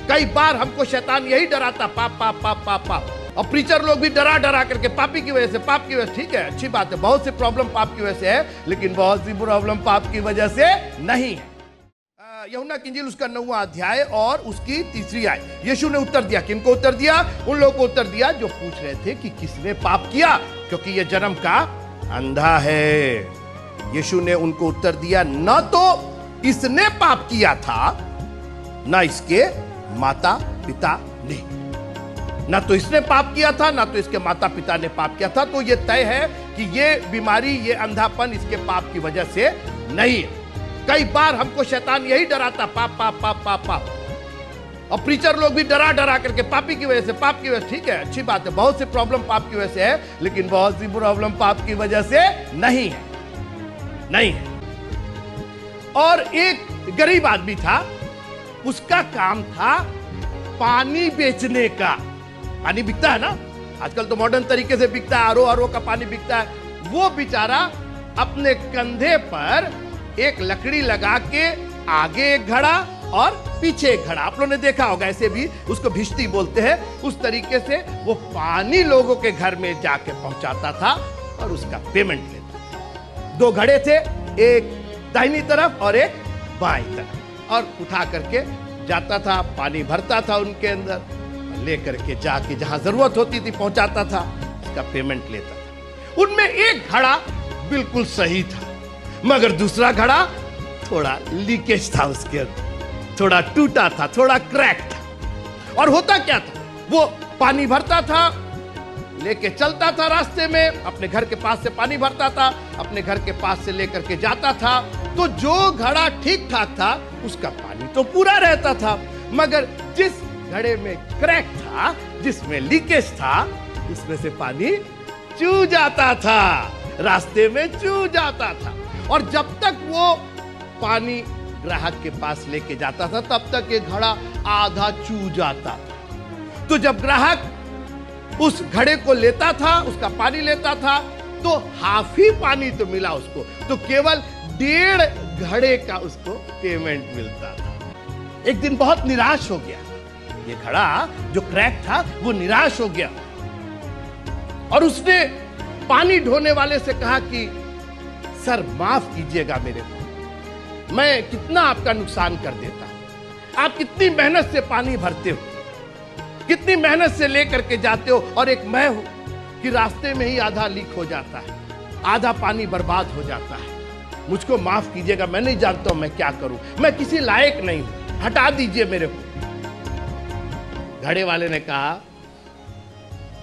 कई बार हमको शैतान यही डराता, पाप पाप पाप पाप पाप। और प्रीचर लोग भी डरा डरा करके पापी की वजह से, पाप की वजह से। ठीक है, अच्छी बात है, बहुत सी प्रॉब्लम पाप की वजह से है, लेकिन बहुत सी प्रॉब्लम पाप की वजह से नहीं है। यूहन्ना की इंजील उसका 9वां अध्याय और उसकी 3री आयत। यीशु ने उत्तर दिया, किनको उत्तर दिया? उन लोगों को उत्तर दिया जो पूछ रहे थे कि किसने पाप किया, क्योंकि यह जन्म का अंधा है। यीशु ने उनको उत्तर दिया, न तो इसने पाप किया था, न इसके माता पिता ने। ना तो इसने पाप किया था, ना तो इसके माता पिता ने पाप किया था। तो यह तय है कि यह बीमारी, यह अंधापन इसके पाप की वजह से नहीं है। कई बार हमको शैतान यही डराता, पाप पाप पाप पाप पाप। और प्रीचर लोग भी डरा डरा करके पापी की वजह से, पाप की वजह से। ठीक है, अच्छी बात है, बहुत सी प्रॉब्लम पाप की वजह से है, लेकिन बहुत सी प्रॉब्लम पाप की वजह से नहीं है, नहीं है। और एक गरीब आदमी था, उसका काम था पानी बेचने का। पानी बिकता है ना आजकल, तो मॉडर्न तरीके से बिकता है, आरओ का पानी बिकता है। वो बेचारा अपने कंधे पर एक लकड़ी लगा के आगे एक घड़ा और पीछे एक घड़ा, आप लोगों ने देखा होगा, ऐसे भी उसको भिश्ती बोलते हैं, उस तरीके से वो पानी लोगों के घर में जाके पहुंचाता था और उसका पेमेंट लेता। 2 घड़े थे, एक दाहिनी तरफ और एक बाईं तरफ, और उठा करके जाता था, पानी भरता था उनके अंदर, लेकर के जाके जहां जरूरत होती थी पहुंचाता था, उसका पेमेंट लेता था। उनमें एक घड़ा बिल्कुल सही था, मगर दूसरा घड़ा थोड़ा लीकेज था, उसके अंदर थोड़ा टूटा था, थोड़ा क्रैक था। और होता क्या था, वो पानी भरता था, लेके चलता था रास्ते में, अपने घर के पास से पानी भरता था, अपने घर के पास से लेकर के जाता था। तो जो घड़ा ठीक ठाक था उसका पानी तो पूरा रहता था, मगर जिस घड़े में क्रैक था, जिसमें लीकेज था, उसमें से पानी चू जाता था, रास्ते में चू जाता था। और जब तक वो पानी ग्राहक के पास लेके जाता था, तब तक ये घड़ा आधा चू जाता। तो जब ग्राहक उस घड़े को लेता था, उसका पानी लेता था, तो हाफ ही पानी तो मिला उसको, तो केवल 1.5 घड़े का उसको पेमेंट मिलता था। एक दिन बहुत निराश हो गया, ये घड़ा जो क्रैक था वो निराश हो गया, और उसने पानी ढोने वाले से कहा कि सर माफ कीजिएगा मेरे को, मैं कितना आपका नुकसान कर देता हूं। आप कितनी मेहनत से पानी भरते हो, कितनी मेहनत से लेकर के जाते हो, और एक मैं हूं कि रास्ते में ही आधा लीक हो जाता है, आधा पानी बर्बाद हो जाता है। मुझको माफ कीजिएगा, मैं नहीं जानता हूं मैं क्या करूं, मैं किसी लायक नहीं हूं, हटा दीजिए मेरे को। घड़े वाले ने कहा,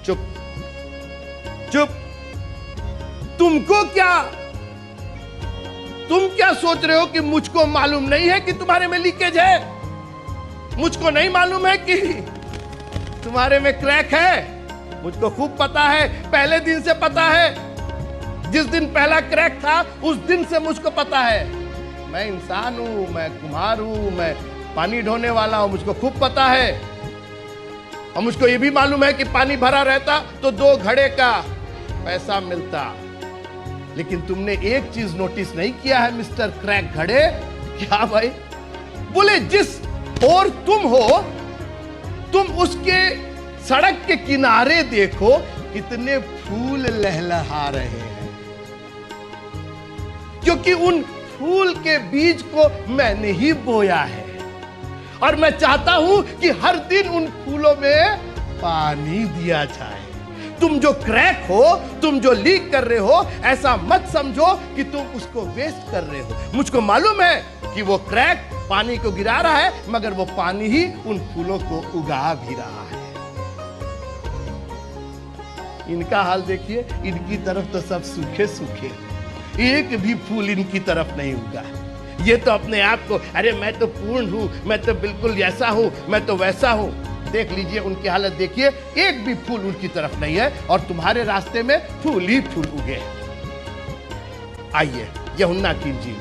चुप चुप, तुमको क्या, तुम क्या सोच रहे हो कि मुझको मालूम नहीं है कि तुम्हारे में लीकेज है? मुझको नहीं मालूम है कि तुम्हारे में क्रैक है? मुझको खूब पता है, पहले दिन से पता है। जिस दिन पहला क्रैक था उस दिन से मुझको पता है। मैं इंसान हूं, मैं कुम्हार हूं, मैं पानी ढोने वाला हूं, मुझको खूब पता है। और मुझको यह भी मालूम है कि पानी भरा रहता तो 2 घड़े का पैसा मिलता। लेकिन तुमने एक चीज नोटिस नहीं किया है मिस्टर क्रैक घड़े। क्या भाई? बोले जिस और तुम हो, तुम उसके सड़क के किनारे देखो कितने फूल लहलहा रहे हैं, क्योंकि उन फूल के बीज को मैंने ही बोया है, और मैं चाहता हूं कि हर दिन उन फूलों में पानी दिया जाए। तुम जो क्रैक हो, तुम जो लीक कर रहे हो, ऐसा मत समझो कि तुम उसको वेस्ट कर रहे हो। मुझको मालूम है कि वो क्रैक पानी को गिरा रहा है, मगर वो पानी ही उन फूलों को उगा भी रहा है। इनका हाल देखिए, इनकी तरफ तो सब सूखे सूखे, एक भी फूल इनकी तरफ नहीं उगा। ये तो अपने आप को, अरे मैं तो पूर्ण हूं, मैं तो बिल्कुल ऐसा हूं, मैं तो वैसा हूं। देख लीजिए उनकी हालत देखिए, एक भी फूल उनकी तरफ नहीं है, और तुम्हारे रास्ते में फूल ही फूल उगे। आइए यूहन्ना की इंजील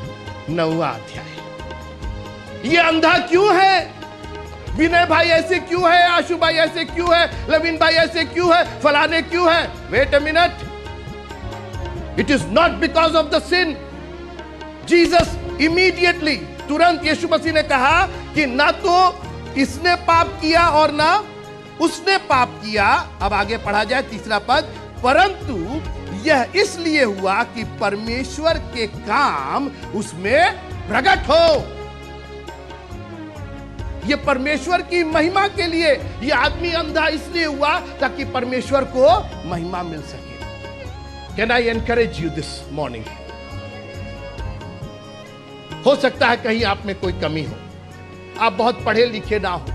9वां अध्याय। ये अंधा क्यों है? विनय भाई ऐसे क्यों है? आशु भाई ऐसे क्यों है? लविन भाई ऐसे क्यों है? फलाने क्यों है? Wait a minute, it is not because of the sin. Jesus immediately, तुरंत यीशु मसीह ने कहा कि ना तो इसने पाप किया और ना उसने पाप किया। अब आगे पढ़ा जाए तीसरा पद, परंतु यह इसलिए हुआ कि परमेश्वर के काम उसमें प्रकट हो। यह परमेश्वर की महिमा के लिए यह आदमी अंधा इसलिए हुआ ताकि परमेश्वर को महिमा मिल सके। Can I encourage you this morning? हो सकता है कहीं आप में कोई कमी हो, आप बहुत पढ़े लिखे ना हो,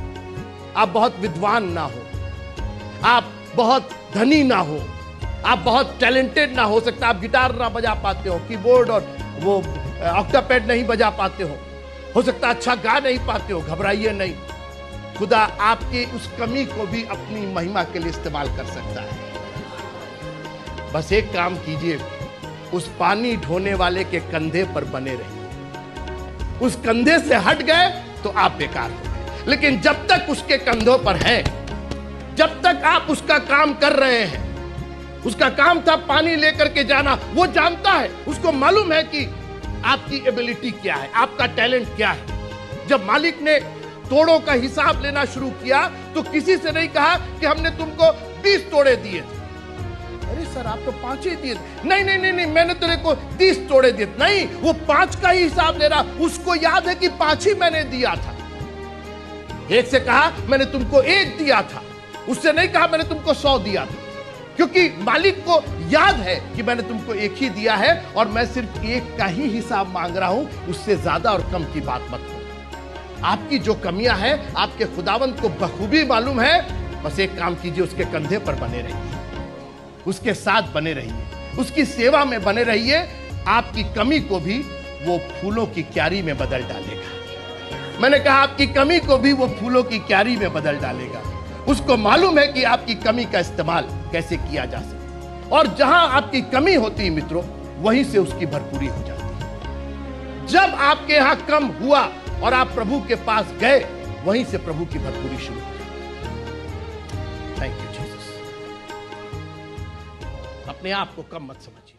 आप बहुत विद्वान ना हो, आप बहुत धनी ना हो, आप बहुत टैलेंटेड ना हो सकता, आप गिटार ना बजा पाते हो, कीबोर्ड और वो ऑक्टापैड नहीं बजा पाते हो सकता अच्छा गा नहीं पाते हो। घबराइए नहीं, खुदा आपकी उस कमी को भी अपनी महिमा के लिए इस्तेमाल कर सकता है। बस एक काम कीजिए, उस पानी ढोने वाले के कंधे पर बने रहिए। उस कंधे से हट गए तो आप बेकार हो गए, लेकिन जब तक उसके कंधों पर हैं, जब तक आप उसका काम कर रहे हैं, उसका काम था पानी लेकर के जाना, वो जानता है, उसको मालूम है कि आपकी एबिलिटी क्या है, आपका टैलेंट क्या है। जब मालिक ने तोड़ों का हिसाब लेना शुरू किया तो किसी से नहीं कहा कि हमने तुमको 20 तोड़े दिए थे। अरे सर आप तो 5 ही दिए थे। नहीं नहीं नहीं नहीं, मैंने तेरे को 30 तोड़े दिए। नहीं, वो 5 का ही हिसाब ले रहा, उसको याद है कि 5 ही मैंने दिया था। एक से कहा मैंने तुमको 1 दिया था, उससे नहीं कहा मैंने तुमको 100 दिया था, क्योंकि मालिक को याद है कि मैंने तुमको 1 ही दिया है और मैं सिर्फ 1 का ही हिसाब मांग रहा हूं, उससे ज्यादा और कम की बात मत करो। आपकी जो कमियां हैं आपके खुदावंद को बखूबी मालूम है। बस एक काम कीजिए, उसके कंधे पर बने रहिए, उसके साथ बने रहिए, उसकी सेवा में बने रहिए। आपकी कमी को भी वो फूलों की क्यारी में बदल डालेगा। मैंने कहा आपकी कमी को भी वो फूलों की क्यारी में बदल डालेगा। उसको मालूम है कि आपकी कमी का इस्तेमाल कैसे किया जा सकता, और जहां आपकी कमी होती है मित्रों, वहीं से उसकी भरपूरी हो जाती है। जब आपके यहां कम हुआ और आप प्रभु के पास गए, वहीं से प्रभु की भरपूरी शुरू हो जाती है। Thank you Jesus. अपने आप को कम मत समझिए।